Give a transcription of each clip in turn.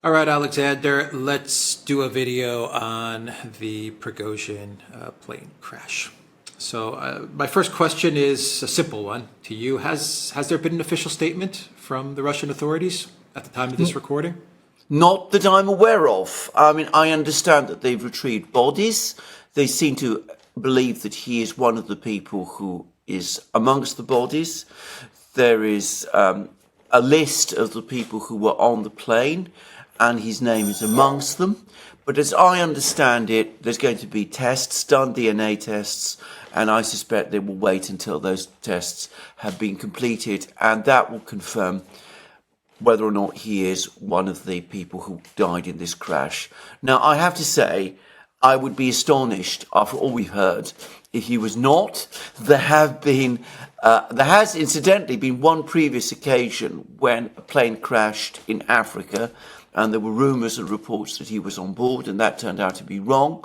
All right, Alexander, let's do a video on the Prigozhin plane crash. So my first question is a simple one to you. Has there been an official statement from the Russian authorities at the time of this recording? Not that I'm aware of. I mean, I understand that they've retrieved bodies. They seem to believe that he is one of the people who is amongst the bodies. There is a list of the people who were on the plane, and his name is amongst them. But as I understand it, there's going to be tests done, DNA tests, and I suspect they will wait until those tests have been completed, and that will confirm whether or not he is one of the people who died in this crash. Now, I have to say, I would be astonished after all we've heard if he was not. There has incidentally been one previous occasion when a plane crashed in Africa, and there were rumours and reports that he was on board, and that turned out to be wrong.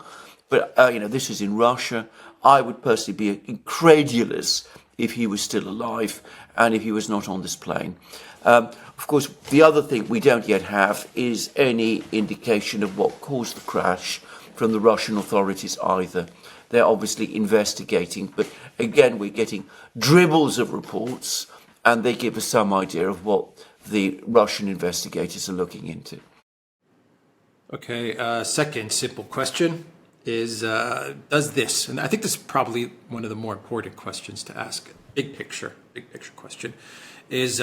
But this is in Russia. I would personally be incredulous if he was still alive and if he was not on this plane. Of course, the other thing we don't yet have is any indication of what caused the crash from the Russian authorities either. They're obviously investigating, but again, we're getting dribbles of reports, and they give us some idea of what the Russian investigators are looking into. Okay, second simple question is, does this, and I think this is probably one of the more important questions to ask, big picture question, is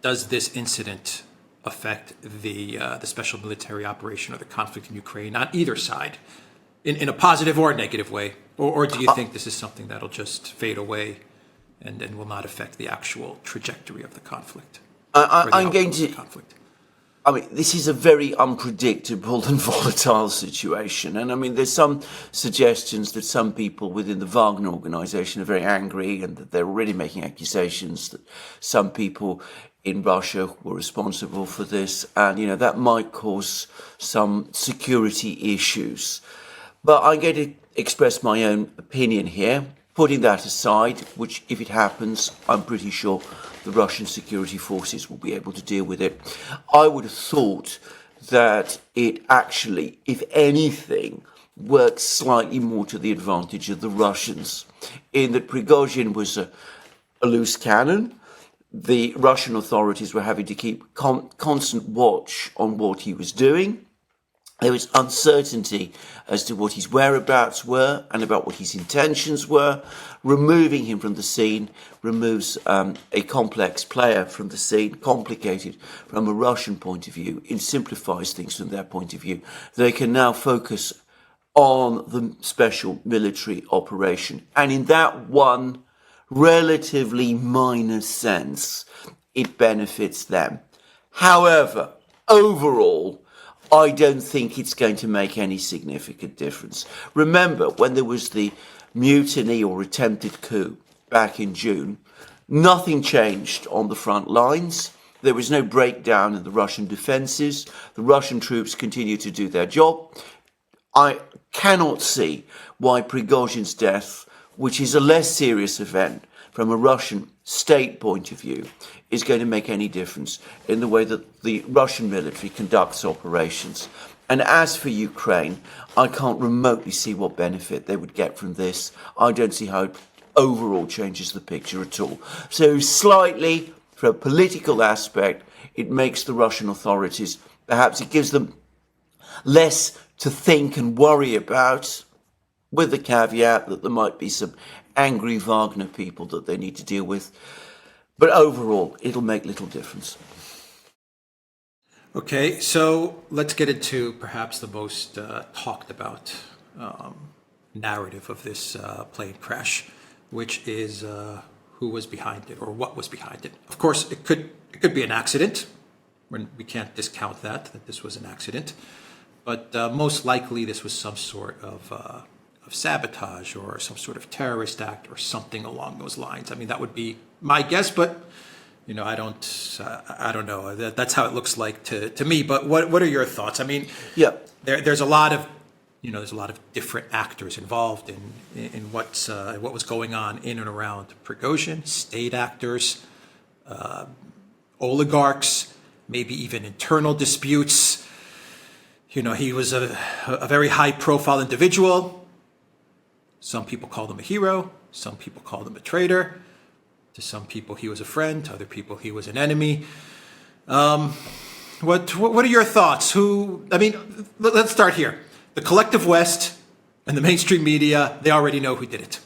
does this incident affect the special military operation or the conflict in Ukraine on either side, in a positive or a negative way? Or do you think this is something that'll just fade away and will not affect the actual trajectory of the conflict? I'm going to... I mean, this is a very unpredictable and volatile situation. And I mean, there's some suggestions that some people within the Wagner organization are very angry and that they're already making accusations that some people in Russia were responsible for this. And, that might cause some security issues. But I'm going to express my own opinion here. Putting that aside, which if it happens, I'm pretty sure the Russian security forces will be able to deal with it. I would have thought that it actually, if anything, works slightly more to the advantage of the Russians, in that Prigozhin was a loose cannon. The Russian authorities were having to keep constant watch on what he was doing. There was uncertainty as to what his whereabouts were and about what his intentions were. Removing him from the scene removes a complex player from the scene, complicated from a Russian point of view. It simplifies things from their point of view. They can now focus on the special military operation. And in that one relatively minor sense, it benefits them. However, overall, I don't think it's going to make any significant difference. Remember, when there was the mutiny or attempted coup back in June, nothing changed on the front lines. There was no breakdown in the Russian defenses. The Russian troops continued to do their job. I cannot see why Prigozhin's death, which is a less serious event from a Russian state point of view, is going to make any difference in the way that the Russian military conducts operations. And as for Ukraine, I can't remotely see what benefit they would get from this. I don't see how it overall changes the picture at all. So slightly, from a political aspect, it makes the Russian authorities, perhaps it gives them less to think and worry about, with the caveat that there might be some angry Wagner people that they need to deal with. But overall, it'll make little difference. Okay, so let's get into perhaps the most talked about narrative of this plane crash, which is who was behind it or what was behind it. Of course, it could be an accident. We can't discount that this was an accident. But most likely this was some sort of sabotage or some sort of terrorist act or something along those lines. I mean, that would be my guess, but I don't know. That's how it looks like to me. But what are your thoughts? I mean, yeah, there's a lot of different actors involved in what was going on in and around Prigozhin, state actors, oligarchs, maybe even internal disputes. He was a very high-profile individual. Some people called him a hero. Some people called him a traitor. To some people, he was a friend. To other people, he was an enemy. What are your thoughts? Let's start here. The collective West and the mainstream media, they already know who did it.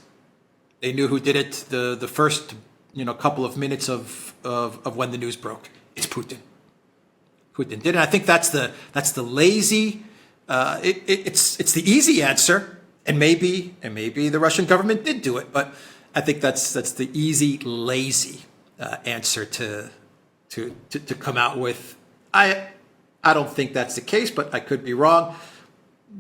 They knew who did it the first couple of minutes of when the news broke. It's Putin. Putin did it. I think that's the lazy. It's the easy answer, and maybe the Russian government did do it, but I think that's the easy, lazy answer to come out with. I don't think that's the case, but I could be wrong.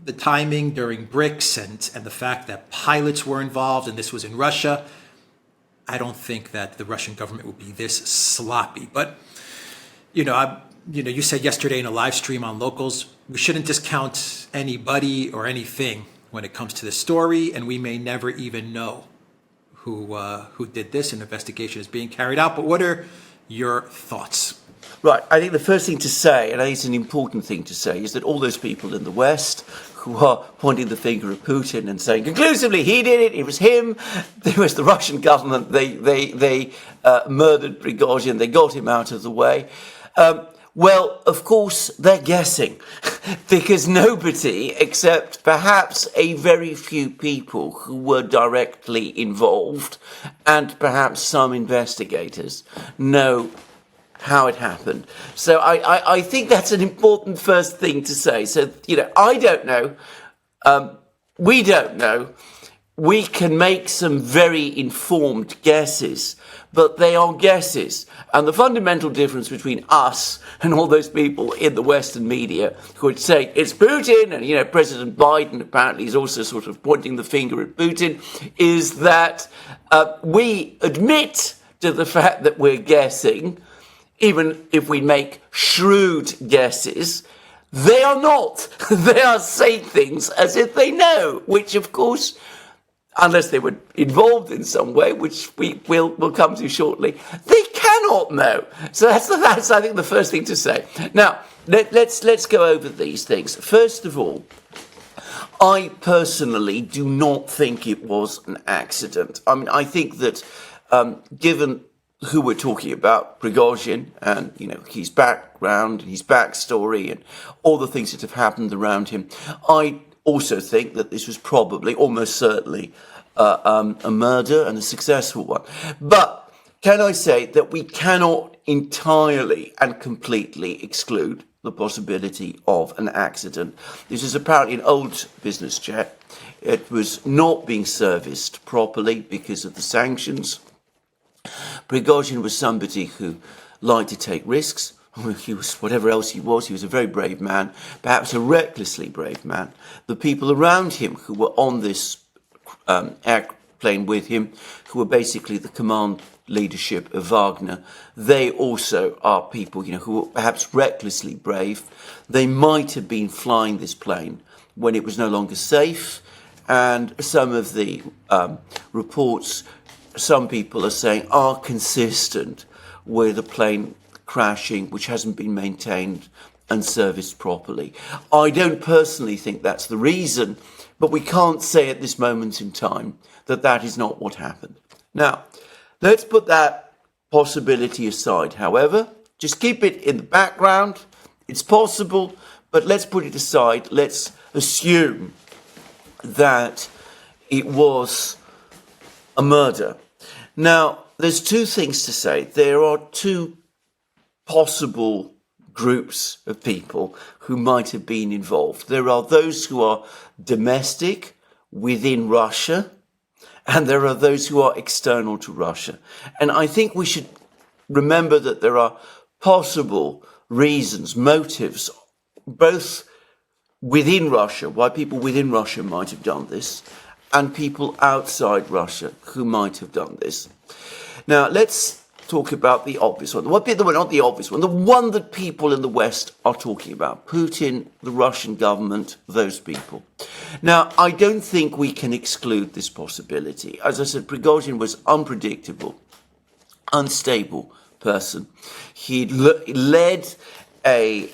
The timing during BRICS and the fact that pilots were involved and this was in Russia, I don't think that the Russian government would be this sloppy. But you said yesterday in a live stream on Locals, we shouldn't discount anybody or anything when it comes to the story, and we may never even know who did this. An investigation is being carried out. But what are your thoughts? Right. I think the first thing to say, and I think it's an important thing to say, is that all those people in the West who are pointing the finger at Putin and saying conclusively he did it, it was him, it was the Russian government, they murdered Prigozhin, they got him out of the way. Well, of course, they're guessing because nobody, except perhaps a very few people who were directly involved and perhaps some investigators, know how it happened. So I think that's an important first thing to say. So, I don't know. We don't know. We can make some very informed guesses, but they are guesses. And the fundamental difference between us and all those people in the Western media who would say it's Putin, and, President Biden apparently is also sort of pointing the finger at Putin, is that we admit to the fact that we're guessing, even if we make shrewd guesses. They are not. They are saying things as if they know, which, of course, unless they were involved in some way, which we'll come to shortly, they cannot know. So that's I think, the first thing to say. Now, let's go over these things. First of all, I personally do not think it was an accident. I mean, I think that given who we're talking about, Prigozhin, and his background and his backstory and all the things that have happened around him, I also think that this was probably, almost certainly, a murder, and a successful one. But can I say that we cannot entirely and completely exclude the possibility of an accident? This is apparently an old business jet. It was not being serviced properly because of the sanctions. Prigozhin was somebody who liked to take risks. He was, whatever else he was a very brave man, perhaps a recklessly brave man. The people around him who were on this airplane with him, who were basically the command leadership of Wagner, they also are people, who were perhaps recklessly brave. They might have been flying this plane when it was no longer safe, and some of the reports, some people are saying, are consistent with a plane crashing which hasn't been maintained and serviced properly. I don't personally think that's the reason, but we can't say at this moment in time that that is not what happened. Now, let's put that possibility aside. However, just keep it in the background. It's possible, but let's put it aside. Let's assume that it was a murder. Now, there's two things to say. There are two possible groups of people who might have been involved. There are those who are domestic within Russia, and there are those who are external to Russia. And I think we should remember that there are possible reasons, motives, both within Russia, why people within Russia might have done this, and people outside Russia who might have done this. Now, let's talk about the obvious one. Not the obvious one, the one that people in the West are talking about. Putin, the Russian government, those people. Now, I don't think we can exclude this possibility. As I said, Prigozhin was unpredictable, unstable person. He led a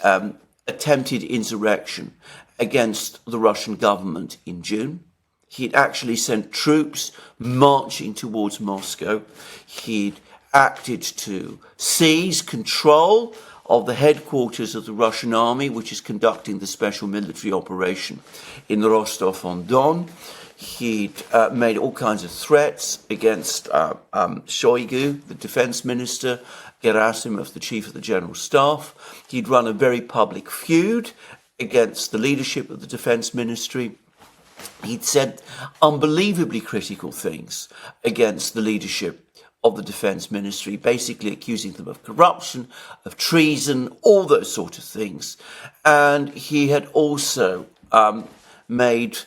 attempted insurrection against the Russian government in June. He'd actually sent troops marching towards Moscow. He'd acted to seize control of the headquarters of the Russian army, which is conducting the special military operation in Rostov-on-Don. He'd made all kinds of threats against Shoigu, the defense minister, Gerasimov, the chief of the general staff. He'd run a very public feud against the leadership of the defense ministry. He'd said unbelievably critical things against the leadership of the defense ministry, basically accusing them of corruption, of treason, all those sort of things. And he had also made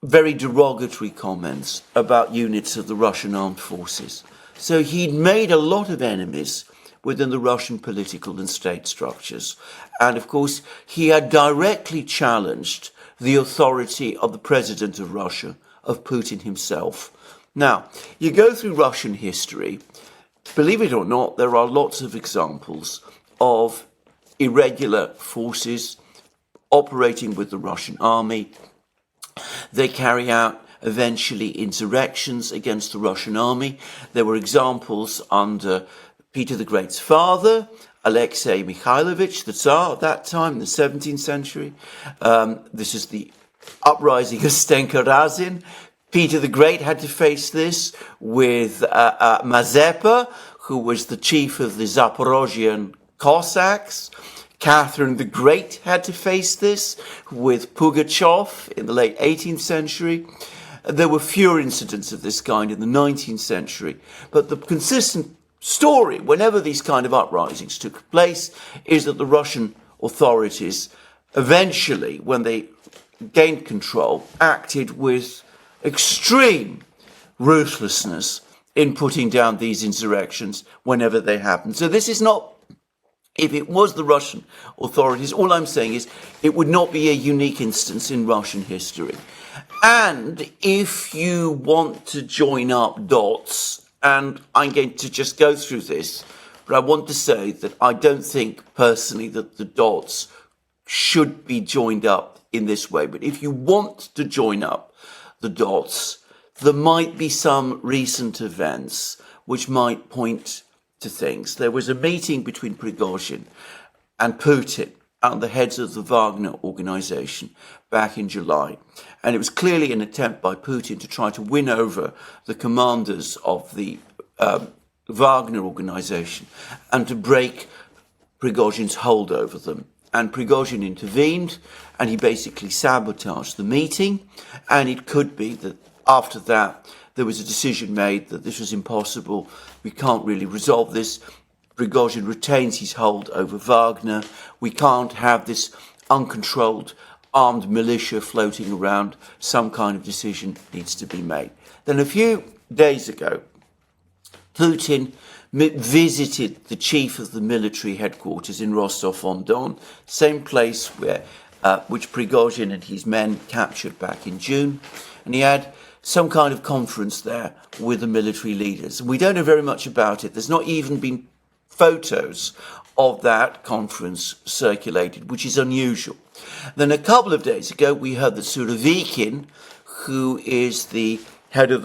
very derogatory comments about units of the Russian armed forces. So he'd made a lot of enemies within the Russian political and state structures. And of course, he had directly challenged the authority of the president of Russia, of Putin himself. Now, you go through Russian history, believe it or not, there are lots of examples of irregular forces operating with the Russian army. They carry out eventually insurrections against the Russian army. There were examples under Peter the Great's father, Alexei Mikhailovich, the Tsar at that time, in the 17th century. This is the uprising of Stenka Razin. Peter the Great had to face this with Mazepa, who was the chief of the Zaporozhian Cossacks. Catherine the Great had to face this with Pugachev in the late 18th century. There were fewer incidents of this kind in the 19th century, but the consistent story, whenever these kind of uprisings took place, is that the Russian authorities eventually, when they gained control, acted with extreme ruthlessness in putting down these insurrections whenever they happened. So this is not, if it was the Russian authorities, all I'm saying is it would not be a unique instance in Russian history. And if you want to join up dots, and I'm going to just go through this, but I want to say that I don't think personally that the dots should be joined up in this way. But if you want to join up the dots, there might be some recent events which might point to things. There was a meeting between Prigozhin and Putin and the heads of the Wagner organization back in July. And it was clearly an attempt by Putin to try to win over the commanders of the Wagner organization and to break Prigozhin's hold over them. And Prigozhin intervened and he basically sabotaged the meeting. And it could be that after that, there was a decision made that this was impossible. We can't really resolve this. Prigozhin retains his hold over Wagner. We can't have this uncontrolled armed militia floating around. Some kind of decision needs to be made. Then a few days ago, Putin visited the chief of the military headquarters in Rostov-on-Don, same place where which Prigozhin and his men captured back in June. And he had some kind of conference there with the military leaders. We don't know very much about it. There's not even been photos of that conference circulated, which is unusual. Then a couple of days ago, we heard that Surovikin, who is was the head of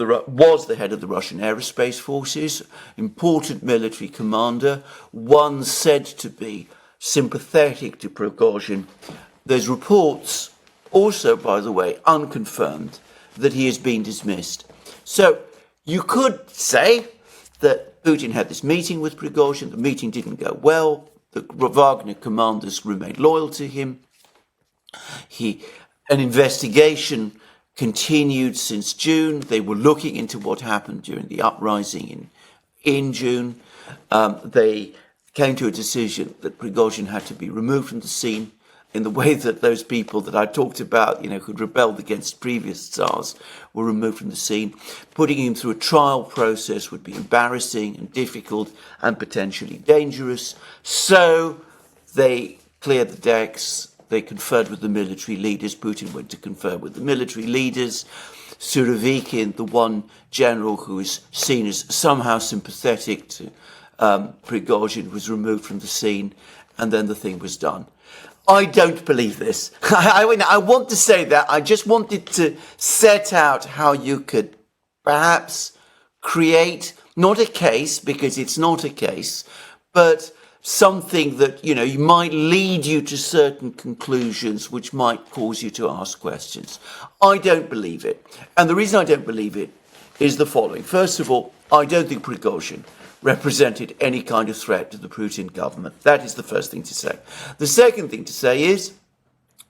the Russian aerospace forces, important military commander, one said to be sympathetic to Prigozhin. There's reports, also, by the way, unconfirmed, that he has been dismissed. So you could say that Putin had this meeting with Prigozhin, the meeting didn't go well, the Wagner commanders remained loyal to him. An investigation continued since June. They were looking into what happened during the uprising in June. They came to a decision that Prigozhin had to be removed from the scene in the way that those people that I talked about, who'd rebelled against previous Tsars, were removed from the scene. Putting him through a trial process would be embarrassing and difficult and potentially dangerous. So they cleared the decks. They conferred with the military leaders. Putin went to confer with the military leaders. Surovikin, the one general who is seen as somehow sympathetic to Prigozhin, was removed from the scene, and then the thing was done. I don't believe this. I want to say that. I just wanted to set out how you could perhaps create, not a case, because it's not a case, but something that, you know, might lead you to certain conclusions which might cause you to ask questions. I don't believe it. And the reason I don't believe it is the following. First of all, I don't think Prigozhin represented any kind of threat to the Putin government. That is the first thing to say. The second thing to say is,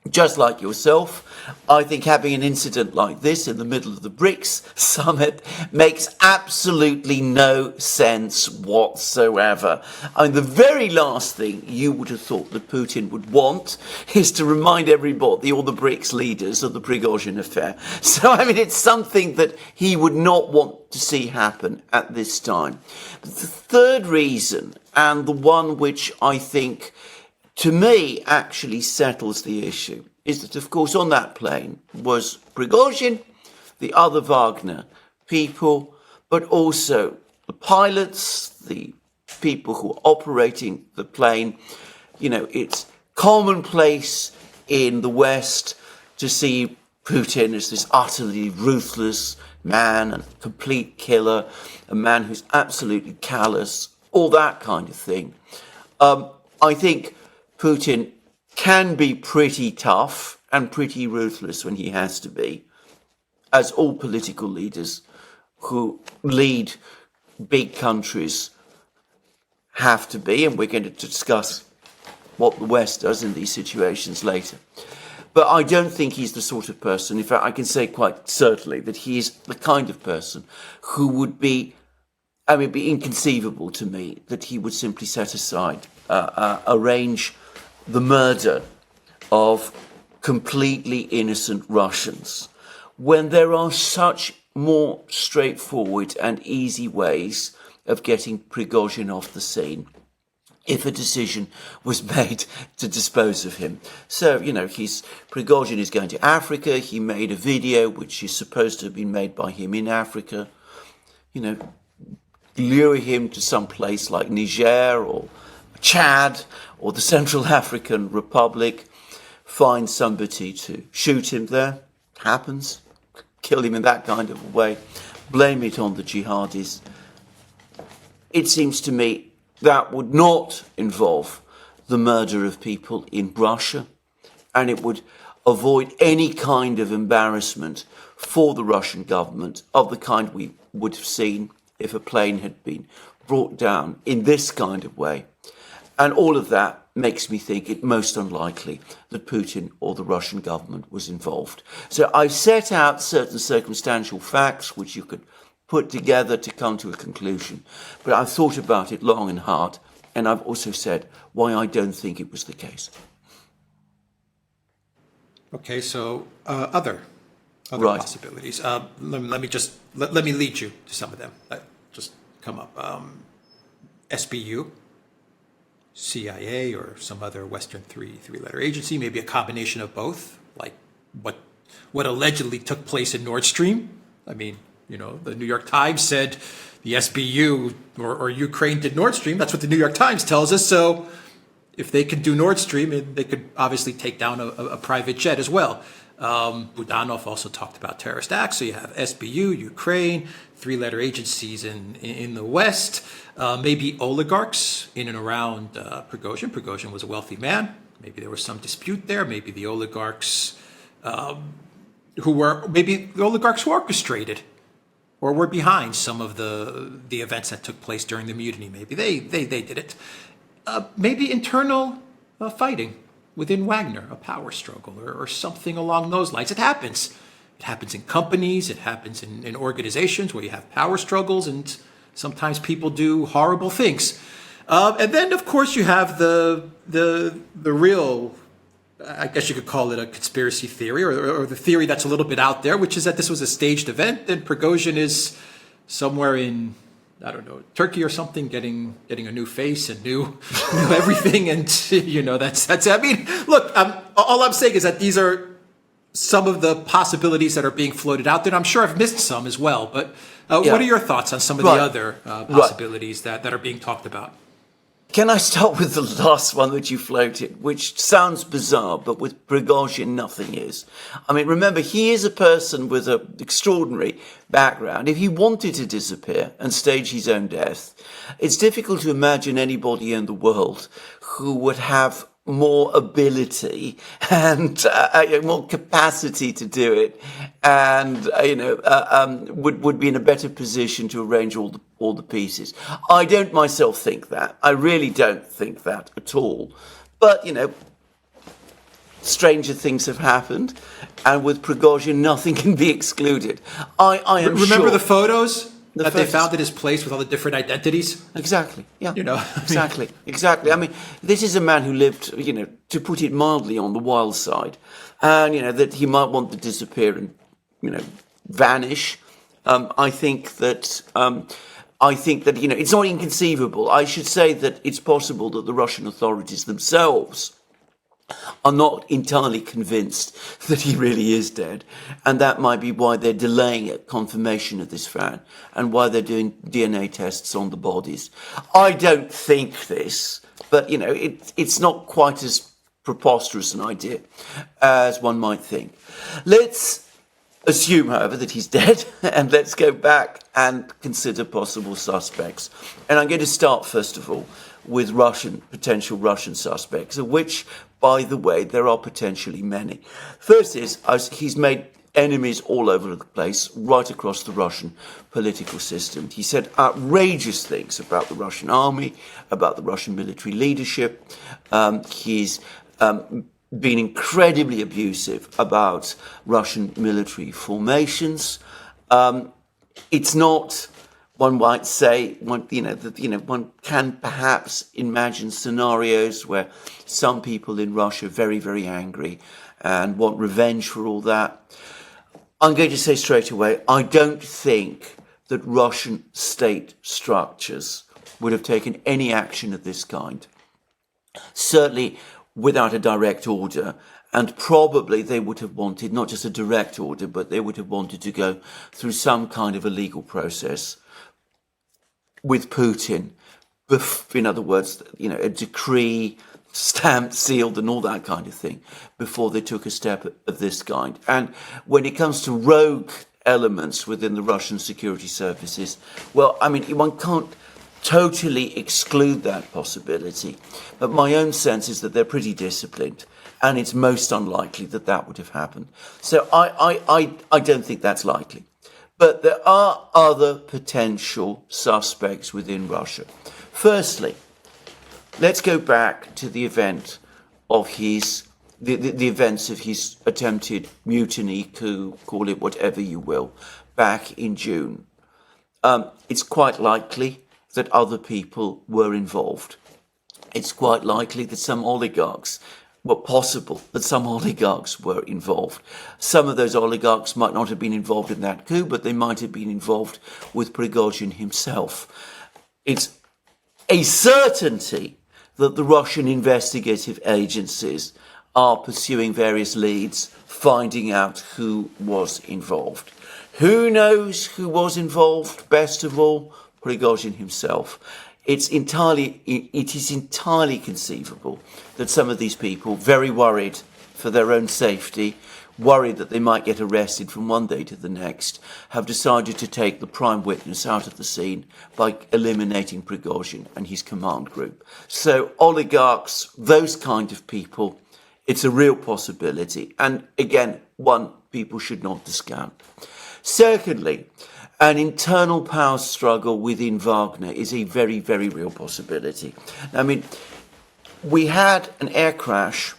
just like yourself, I think having an incident like this in the middle of the BRICS summit makes absolutely no sense whatsoever. I mean, the very last thing you would have thought that Putin would want is to remind everybody, all the BRICS leaders, of the Prigozhin affair. So, I mean, it's something that he would not want to see happen at this time. But the third reason, and the one which I think to me actually settles the issue, is that, of course, on that plane was Prigozhin, the other Wagner people, but also the pilots, the people who are operating the plane. You know, it's commonplace in the West to see Putin as this utterly ruthless man, a complete killer, a man who's absolutely callous, all that kind of thing. I think Putin can be pretty tough and pretty ruthless when he has to be, as all political leaders who lead big countries have to be, and we're going to discuss what the West does in these situations later. But I don't think he's the sort of person, in fact, I can say quite certainly that he is the kind of person who would be, I mean, it'd be inconceivable to me that he would simply set aside, arrange the murder of completely innocent Russians when there are such more straightforward and easy ways of getting Prigozhin off the scene if a decision was made to dispose of him. So, you know, Prigozhin is going to Africa. He made a video which is supposed to have been made by him in Africa. You know, lure him to some place like Niger or Chad or the Central African Republic, find somebody to shoot him there, happens, kill him in that kind of a way, blame it on the jihadis. It seems to me that would not involve the murder of people in Russia, and it would avoid any kind of embarrassment for the Russian government of the kind we would have seen if a plane had been brought down in this kind of way. And all of that makes me think it most unlikely that Putin or the Russian government was involved. So I've set out certain circumstantial facts which you could put together to come to a conclusion. But I've thought about it long and hard, and I've also said why I don't think it was the case. Okay, so other Right. possibilities. Let me lead you to some of them that just come up. SBU, CIA, or some other Western three-letter agency, maybe a combination of both, like what allegedly took place in Nord Stream. I mean, you know, the New York Times said the SBU or Ukraine did Nord Stream. That's what the New York Times tells us. So if they could do Nord Stream, they could obviously take down a private jet as well. Budanov also talked about terrorist acts. So you have SBU, Ukraine, three-letter agencies in the West, maybe oligarchs in and around Prigozhin. Prigozhin was a wealthy man. Maybe there was some dispute there. Maybe the oligarchs who orchestrated or were behind some of the events that took place during the mutiny. Maybe they did it. Maybe internal fighting within Wagner, a power struggle or something along those lines. It happens. It happens in companies. It happens in organizations where you have power struggles, and sometimes people do horrible things. And then, of course, you have the real, I guess you could call it a conspiracy theory, or the theory that's a little bit out there, which is that this was a staged event and Prigozhin is somewhere in, I don't know, Turkey or something, getting a new face and new everything, and you know that's. I mean, look, all I'm saying is that these are some of the possibilities that are being floated out there. And I'm sure I've missed some as well, but what are your thoughts on some of the other possibilities that are being talked about? Can I start with the last one that you floated, which sounds bizarre, but with Prigozhin, nothing is. I mean, remember, he is a person with an extraordinary background. If he wanted to disappear and stage his own death, it's difficult to imagine anybody in the world who would have more ability and more capacity to do it, and would be in a better position to arrange all the pieces. I don't myself think that. I really don't think that at all. But stranger things have happened, and with Prigozhin, nothing can be excluded. I am Remember sure the photos that they photos. found at his place with all the different identities? Exactly. Yeah. Exactly. Exactly. I mean, this is a man who lived, to put it mildly, on the wild side, and that he might want to disappear and, vanish. I think that it's not inconceivable. I should say that it's possible that the Russian authorities themselves are not entirely convinced that he really is dead, and that might be why they're delaying confirmation of this fact and why they're doing DNA tests on the bodies. I don't think this, but it's not quite as preposterous an idea as one might think. Let's assume, however, that he's dead, and let's go back and consider possible suspects. And I'm going to start, first of all, with potential Russian suspects, of which, by the way, there are potentially many. First is, he's made enemies all over the place, right across the Russian political system. He said outrageous things about the Russian army, about the Russian military leadership. He's been incredibly abusive about Russian military formations. It's not, one might say, one can perhaps imagine scenarios where some people in Russia are very, very angry and want revenge for all that. I'm going to say straight away, I don't think that Russian state structures would have taken any action of this kind, certainly without a direct order. And probably they would have wanted not just a direct order, but they would have wanted to go through some kind of a legal process with Putin. In other words, a decree stamped, sealed, and all that kind of thing before they took a step of this kind. And when it comes to rogue elements within the Russian security services, well, I mean, one can't totally exclude that possibility. But my own sense is that they're pretty disciplined, and it's most unlikely that that would have happened. So I don't think that's likely. But there are other potential suspects within Russia. Firstly, let's go back to the event of the events of his attempted mutiny, coup, call it whatever you will, back in June. It's quite likely that other people were involved. It's quite likely that some oligarchs were involved. Some of those oligarchs might not have been involved in that coup, but they might have been involved with Prigozhin himself. It's a certainty that the Russian investigative agencies are pursuing various leads, finding out who was involved. Who knows who was involved? Best of all, Prigozhin himself. It is entirely conceivable that some of these people, very worried for their own safety, worried that they might get arrested from one day to the next, have decided to take the prime witness out of the scene by eliminating Prigozhin and his command group. So oligarchs, those kind of people, it's a real possibility. And again, one people should not discount. Secondly, an internal power struggle within Wagner is a very, very real possibility. I mean, we had an air crash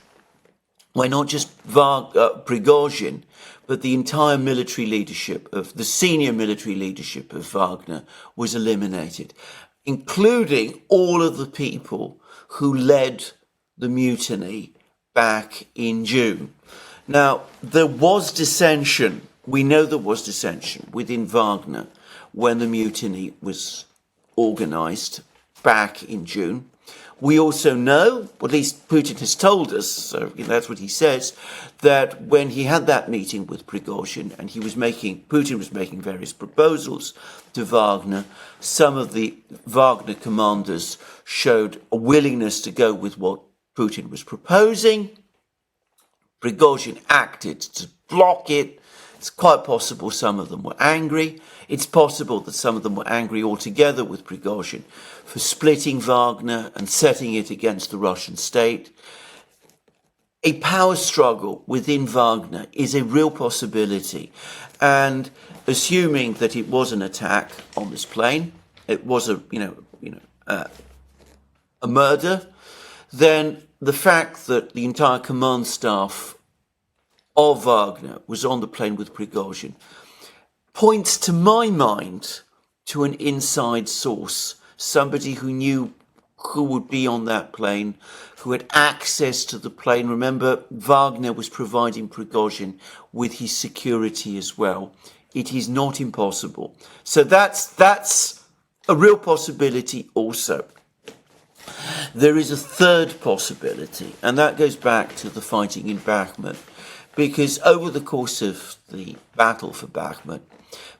where not just Prigozhin, but the entire military leadership the senior military leadership of Wagner was eliminated, including all of the people who led the mutiny back in June. Now, there was dissension. We know there was dissension within Wagner when the mutiny was organised back in June. We also know, or at least Putin has told us, so that's what he says, that when he had that meeting with Prigozhin and Putin was making various proposals to Wagner, some of the Wagner commanders showed a willingness to go with what Putin was proposing. Prigozhin acted to block it. It's quite possible some of them were angry. It's possible that some of them were angry altogether with Prigozhin for splitting Wagner and setting it against the Russian state. A power struggle within Wagner is a real possibility. And assuming that it was an attack on this plane, it was a murder, then the fact that the entire command staff of Wagner was on the plane with Prigozhin points to my mind to an inside source, somebody who knew who would be on that plane, who had access to the plane. Remember, Wagner was providing Prigozhin with his security as well. It is not impossible. So that's a real possibility also. There is a third possibility, and that goes back to the fighting in Bakhmut. Because over the course of the battle for Bakhmut,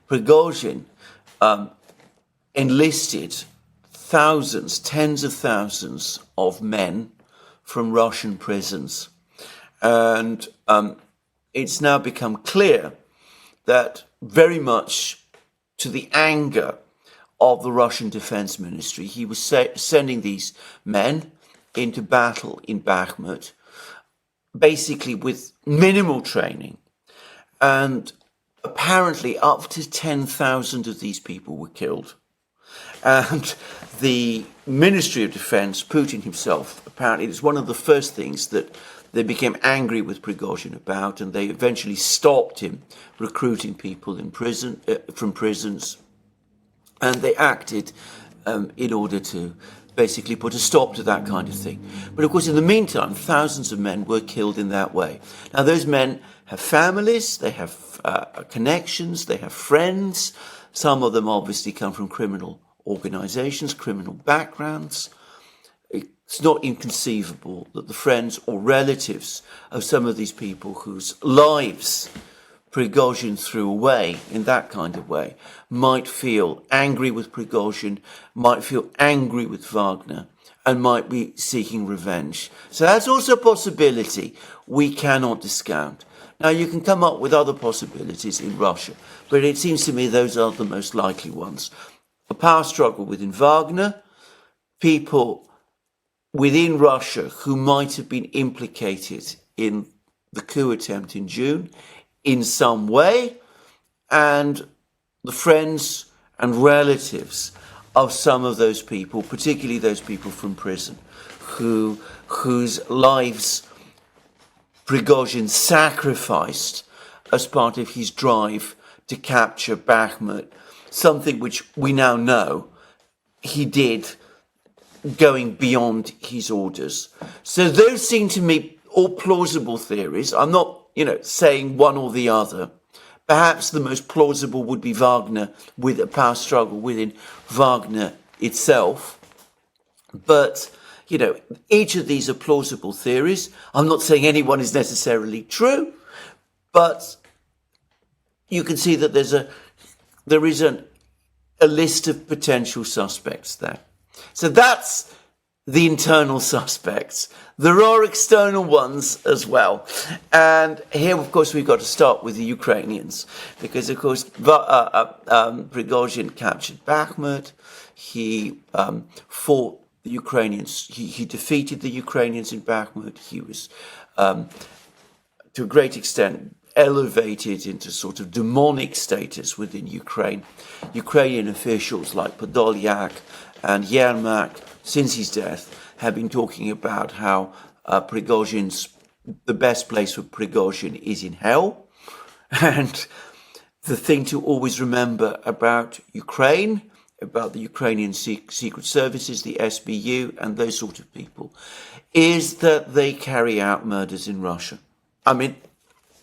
Prigozhin enlisted thousands, tens of thousands of men from Russian prisons. And it's now become clear that very much to the anger of the Russian Defense Ministry, he was sending these men into battle in Bakhmut basically with minimal training, and apparently up to 10,000 of these people were killed. And the Ministry of Defense, Putin himself, apparently it's one of the first things that they became angry with Prigozhin about, and they eventually stopped him recruiting people in prison from prisons, and they acted in order to basically put a stop to that kind of thing. But of course, in the meantime, thousands of men were killed in that way. Now, those men have families, they have connections, they have friends. Some of them obviously come from criminal organizations, criminal backgrounds. It's not inconceivable that the friends or relatives of some of these people whose lives Prigozhin threw away in that kind of way might feel angry with Prigozhin, might feel angry with Wagner, and might be seeking revenge. So that's also a possibility we cannot discount. Now, you can come up with other possibilities in Russia, but it seems to me those are the most likely ones. A power struggle within Wagner, people within Russia who might have been implicated in the coup attempt in June in some way, and the friends and relatives of some of those people, particularly those people from prison, whose lives Prigozhin sacrificed as part of his drive to capture Bakhmut, something which we now know he did going beyond his orders. So those seem to me all plausible theories. I'm not saying one or the other. Perhaps the most plausible would be Wagner with a power struggle within Wagner itself. But, each of these are plausible theories. I'm not saying any one is necessarily true, but you can see that there is a list of potential suspects there. So that's the internal suspects. There are external ones as well. And here, of course, we've got to start with the Ukrainians. Because, of course, Prigozhin captured Bakhmut. He fought the Ukrainians. He defeated the Ukrainians in Bakhmut. He was, to a great extent, elevated into sort of demonic status within Ukraine. Ukrainian officials like Podolyak and Yermak, since his death, have been talking about how the best place for Prigozhin is in hell. And the thing to always remember about Ukraine, about the Ukrainian secret services, the SBU, and those sort of people, is that they carry out murders in Russia. I mean,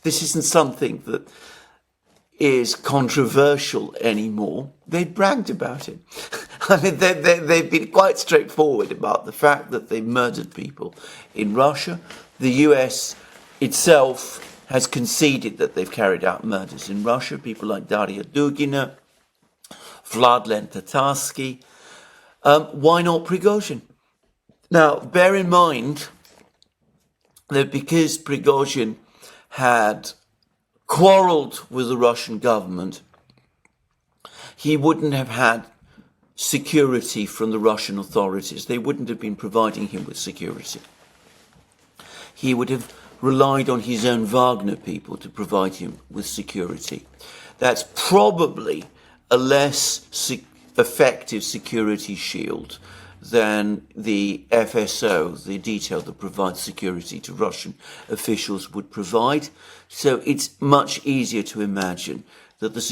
this isn't something that is controversial anymore. They bragged about it. I mean, they've been quite straightforward about the fact that they murdered people in Russia. The US itself has conceded that they've carried out murders in Russia. People like Daria Dugina, Vladlen Tatarsky. Why not Prigozhin? Now, bear in mind that because Prigozhin had quarrelled with the Russian government, he wouldn't have had security from the Russian authorities. They wouldn't have been providing him with security. He would have relied on his own Wagner people to provide him with security. That's probably a less effective security shield than the FSO, the detail that provides security to Russian officials, would provide. So it's much easier to imagine that that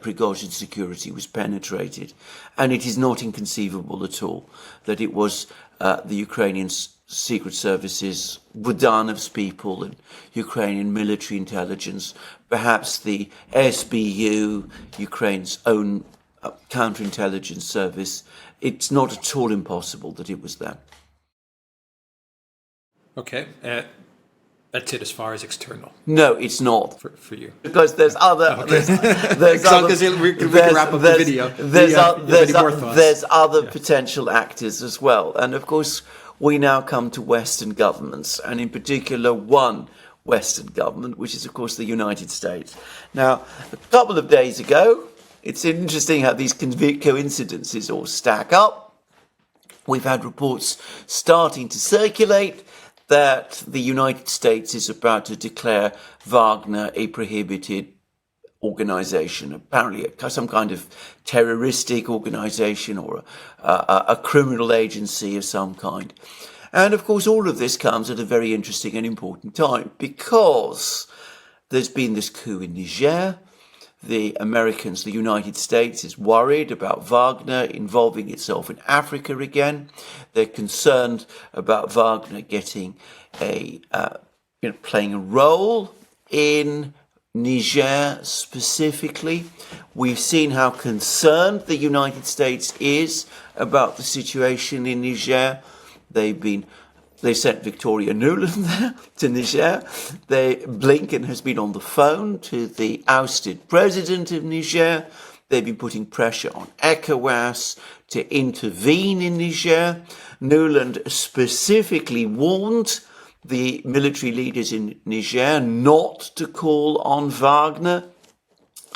Prigozhin's security was penetrated, and it is not inconceivable at all that it was the Ukrainian secret services, Budanov's people, and Ukrainian military intelligence, perhaps the SBU, Ukraine's own counterintelligence service. It's not at all impossible that it was them. Okay. That's it as far as external. No, it's not for you. Because there's other. Okay. There's other. We can wrap up the video. There's other potential actors as well, and of course we now come to Western governments, and in particular one Western government, which is of course the United States. Now, a couple of days ago, it's interesting how these coincidences all stack up. We've had reports starting to circulate that the United States is about to declare Wagner a prohibited organization, apparently some kind of terroristic organization or a criminal agency of some kind. And of course, all of this comes at a very interesting and important time because there's been this coup in Niger. The Americans, the United States, is worried about Wagner involving itself in Africa again. They're concerned about Wagner getting playing a role in Niger specifically. We've seen how concerned the United States is about the situation in Niger. They sent Victoria Nuland there to Niger. Blinken has been on the phone to the ousted president of Niger. They've been putting pressure on ECOWAS to intervene in Niger. Nuland specifically warned the military leaders in Niger not to call on Wagner.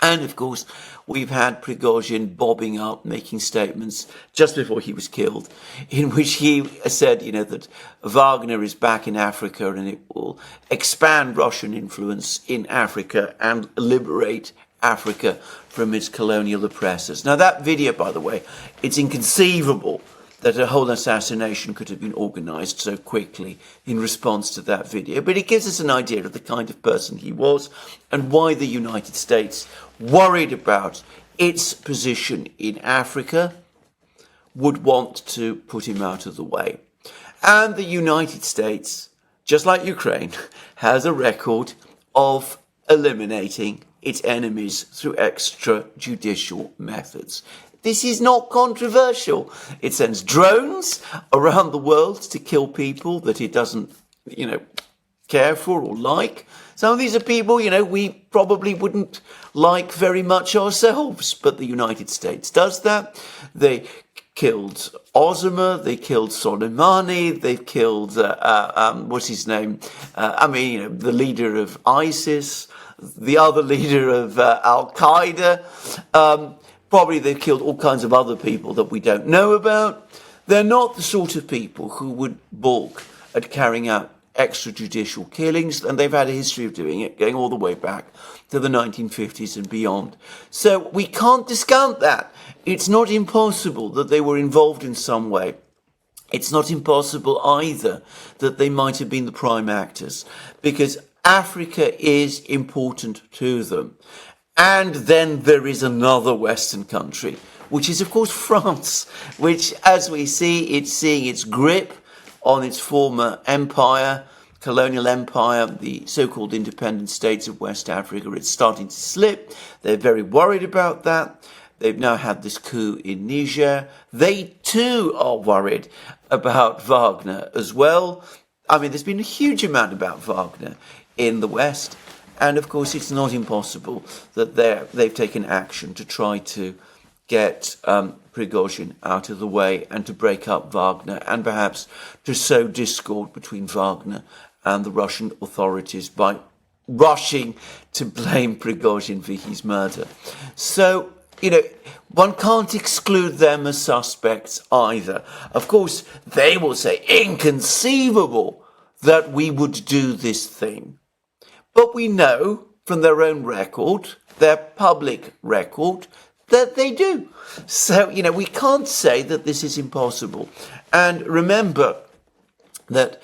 And of course, we've had Prigozhin bobbing up, making statements just before he was killed, in which he said, that Wagner is back in Africa and it will expand Russian influence in Africa and liberate Africa from its colonial oppressors. Now, that video, by the way, it's inconceivable that a whole assassination could have been organized so quickly in response to that video. But it gives us an idea of the kind of person he was and why the United States, worried about its position in Africa, would want to put him out of the way. And the United States, just like Ukraine, has a record of eliminating its enemies through extrajudicial methods. This is not controversial. It sends drones around the world to kill people that it doesn't, care for or like. Some of these are people, we probably wouldn't like very much ourselves, but the United States does that. They killed Osama, they killed Soleimani, they've killed, what's his name? The leader of ISIS, the other leader of Al-Qaeda. Probably they've killed all kinds of other people that we don't know about. They're not the sort of people who would balk at carrying out extrajudicial killings, and they've had a history of doing it, going all the way back to the 1950s and beyond. So we can't discount that. It's not impossible that they were involved in some way. It's not impossible either that they might have been the prime actors, because Africa is important to them. And then there is another Western country, which is, of course, France, which, as we see, it's seeing its grip on its former empire colonial empire, the so-called independent states of West Africa, it's starting to slip. They're very worried about that. They've now had this coup in Niger. They too are worried about Wagner as well. I mean, there's been a huge amount about Wagner in the West. And of course, it's not impossible that they've taken action to try to get Prigozhin out of the way and to break up Wagner and perhaps to sow discord between Wagner and the Russian authorities by rushing to blame Prigozhin for his murder. So, one can't exclude them as suspects either. Of course, they will say, inconceivable that we would do this thing. But we know from their own record, their public record, that they do. So, we can't say that this is impossible. And remember that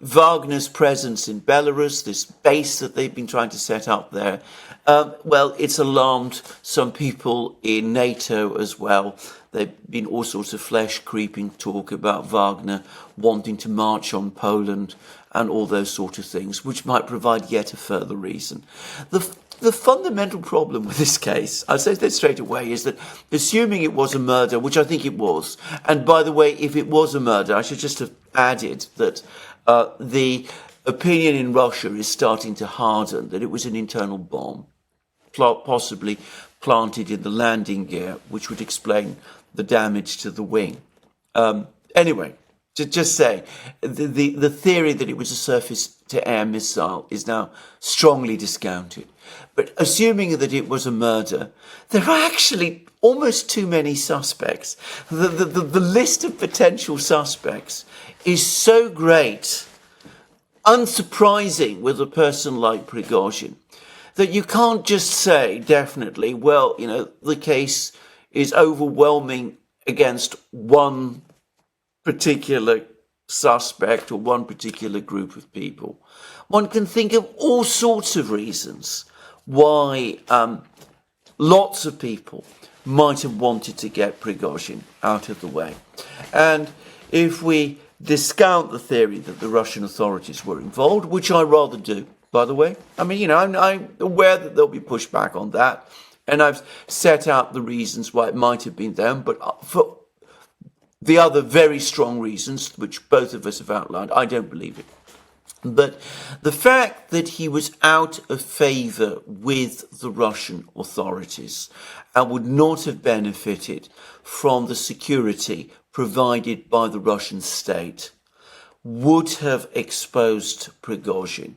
Wagner's presence in Belarus, this base that they've been trying to set up there, it's alarmed some people in NATO as well. There've been all sorts of flesh-creeping talk about Wagner wanting to march on Poland and all those sort of things, which might provide yet a further reason. The fundamental problem with this case, I'll say that straight away, is that assuming it was a murder, which I think it was, and by the way, if it was a murder, I should just have added that the opinion in Russia is starting to harden that it was an internal bomb, possibly planted in the landing gear, which would explain the damage to the wing. Anyway, to just say, the theory that it was a surface-to-air missile is now strongly discounted. But assuming that it was a murder, there are actually almost too many suspects. The list of potential suspects is so great, unsurprising with a person like Prigozhin, that you can't just say definitely, well, the case is overwhelming against one particular suspect or one particular group of people. One can think of all sorts of reasons why lots of people might have wanted to get Prigozhin out of the way. And if we discount the theory that the Russian authorities were involved, which I rather do, by the way, I'm aware that there'll be pushback on that, and I've set out the reasons why it might have been them, but for the other very strong reasons, which both of us have outlined, I don't believe it. But the fact that he was out of favour with the Russian authorities and would not have benefited from the security provided by the Russian state would have exposed Prigozhin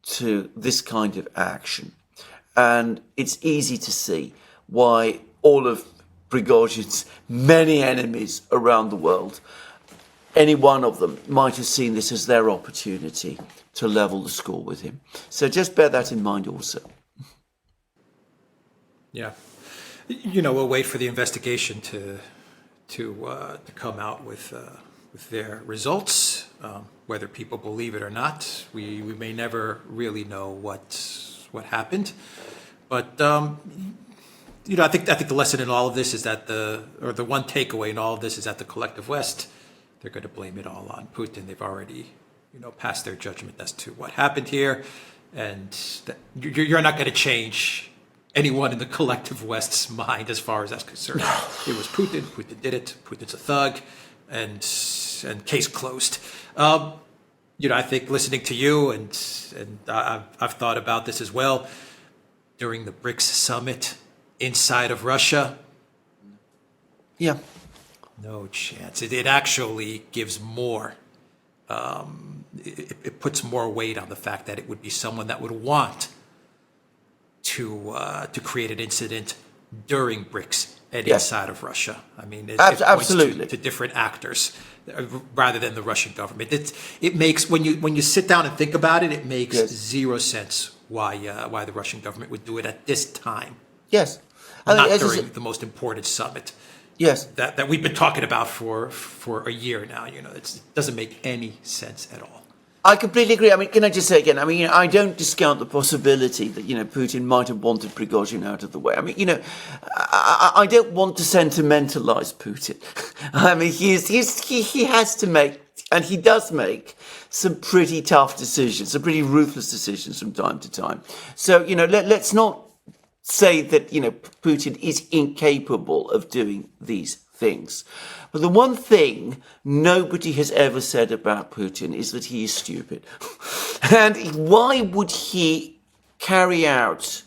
to this kind of action. And it's easy to see why all of Prigozhin's many enemies around the world, any one of them might have seen this as their opportunity to level the score with him. So just bear that in mind also. Yeah. We'll wait for the investigation to come out with their results. Whether people believe it or not, we may never really know what happened. But I think the lesson in all of this is that the one takeaway in all of this is that the collective West, they're going to blame it all on Putin. They've already, passed their judgment as to what happened here, and that you're not going to change anyone in the collective West's mind as far as that's concerned. It was Putin. Putin did it. Putin's a thug, and case closed. I think listening to you and I've thought about this as well during the BRICS summit inside of Russia. Yeah. No chance. It actually gives more. It puts more weight on the fact that it would be someone that would want to create an incident during BRICS and inside of Russia. I mean, it absolutely points to different actors rather than the Russian government. It makes when you sit down and think about it, it makes zero sense why the Russian government would do it at this time. Yes, not during the most important summit. Yes, that we've been talking about for a year now. It doesn't make any sense at all. I completely agree. I mean, can I just say again? I mean, I don't discount the possibility that Putin might have wanted Prigozhin out of the way. I mean, I don't want to sentimentalize Putin. I mean, he has to make And he does make some pretty tough decisions, some pretty ruthless decisions from time to time. So, let's not say that, Putin is incapable of doing these things. But the one thing nobody has ever said about Putin is that he is stupid. And why would he carry out,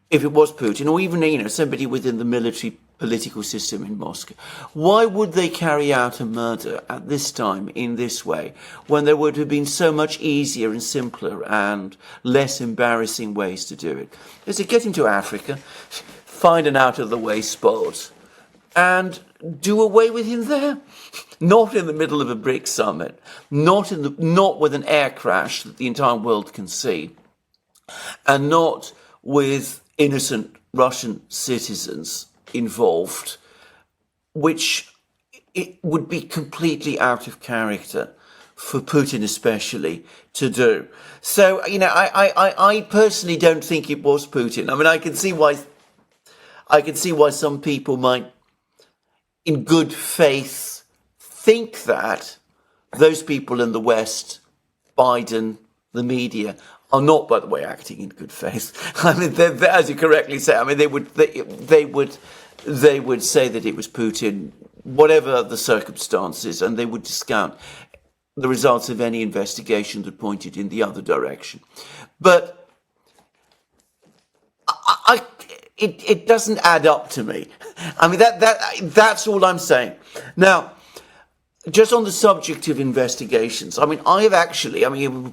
if it was Putin, or even, somebody within the military political system in Moscow, why would they carry out a murder at this time in this way, when there would have been so much easier and simpler and less embarrassing ways to do it? Is to get into Africa, find an out-of-the-way spot, and do away with him there. Not in the middle of a BRICS summit, not with an air crash that the entire world can see, and not with innocent Russian citizens involved, which it would be completely out of character for Putin especially to do. So, I personally don't think it was Putin. I mean, I can see why some people might, in good faith, think that those people in the West, Biden, the media, are not, by the way, acting in good faith. I mean, they're, as you correctly say, I mean, they would say that it was Putin, whatever the circumstances, and they would discount the results of any investigation that pointed in the other direction. But it doesn't add up to me. I mean, that's all I'm saying. Now, just on the subject of investigations, I mean,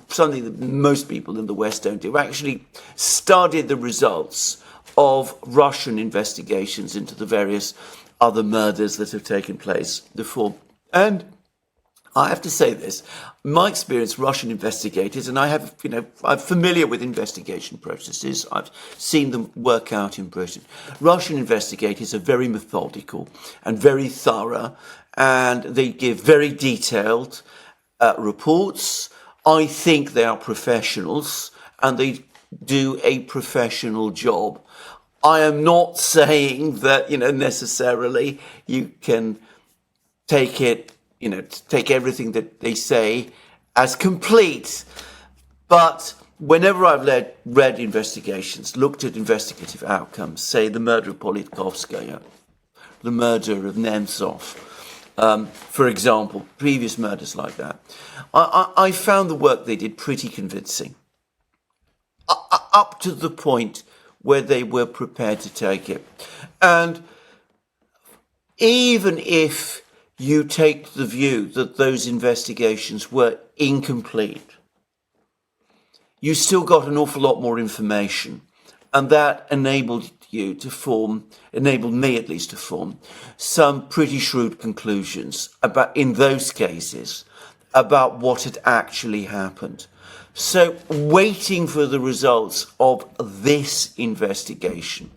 something that most people in the West don't do, actually studied the results of Russian investigations into the various other murders that have taken place before. And I have to say this, in my experience, Russian investigators, and I'm familiar with investigation processes, I've seen them work out in Britain. Russian investigators are very methodical and very thorough, and they give very detailed reports. I think they are professionals, and they do a professional job. I am not saying that, necessarily you can take everything that they say as complete. But whenever I've read investigations, looked at investigative outcomes, say the murder of Politkovskaya, the murder of Nemtsov, for example, previous murders like that, I found the work they did pretty convincing, up to the point where they were prepared to take it. And even if you take the view that those investigations were incomplete, you still got an awful lot more information. And that enabled me at least to form some pretty shrewd conclusions in those cases, about what had actually happened. So waiting for the results of this investigation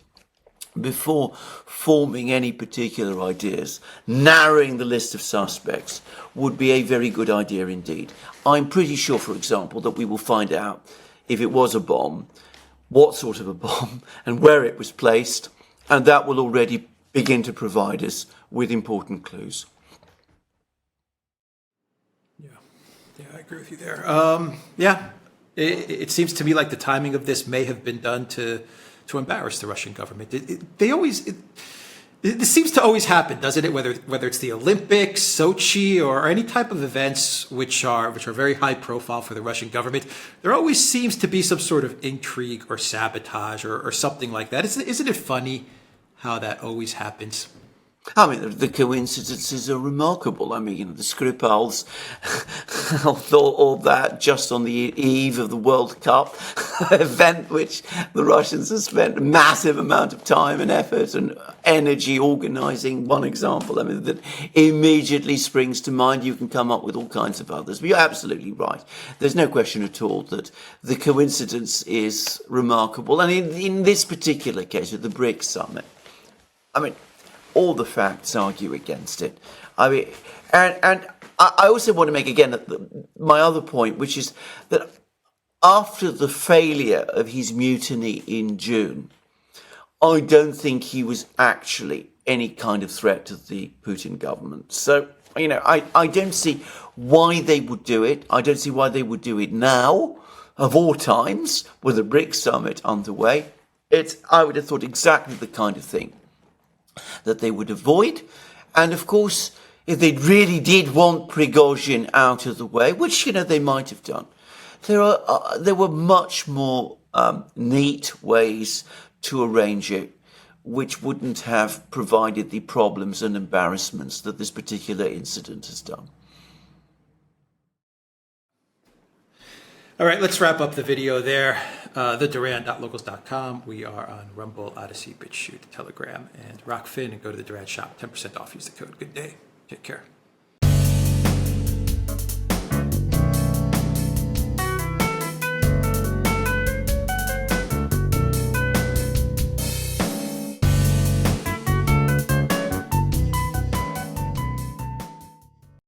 before forming any particular ideas, narrowing the list of suspects, would be a very good idea indeed. I'm pretty sure, for example, that we will find out if it was a bomb, what sort of a bomb, and where it was placed, and that will already begin to provide us with important clues. Yeah, I agree with you there. It seems to me like the timing of this may have been done to embarrass the Russian government. This seems to always happen, doesn't it? Whether it's the Olympics, Sochi, or any type of events which are very high profile for the Russian government, there always seems to be some sort of intrigue or sabotage or something like that. Isn't it funny how that always happens? I mean, the coincidences are remarkable. I mean, the Skripals, all that just on the eve of the World Cup event, which the Russians have spent a massive amount of time and effort and energy organising. One example, I mean, that immediately springs to mind. You can come up with all kinds of others, but you're absolutely right. There's no question at all that the coincidence is remarkable. And in this particular case, with the BRICS summit, I mean, all the facts argue against it. I mean, and I also want to make again my other point, which is that after the failure of his mutiny in June, I don't think he was actually any kind of threat to the Putin government. So You know, I don't see why they would do it. I don't see why they would do it now, of all times, with the BRICS summit underway. I would have thought exactly the kind of thing that they would avoid. And of course, if they really did want Prigozhin out of the way, which, you know, they might have done, there were much more neat ways to arrange it, which wouldn't have provided the problems and embarrassments that this particular incident has done. All right, let's wrap up the video there. TheDuran.locals.com. We are on Rumble, ODYSEE, BitChute, Telegram, and Rockfin. And go to the Duran shop. 10% off. Use the code. Good day. Take care.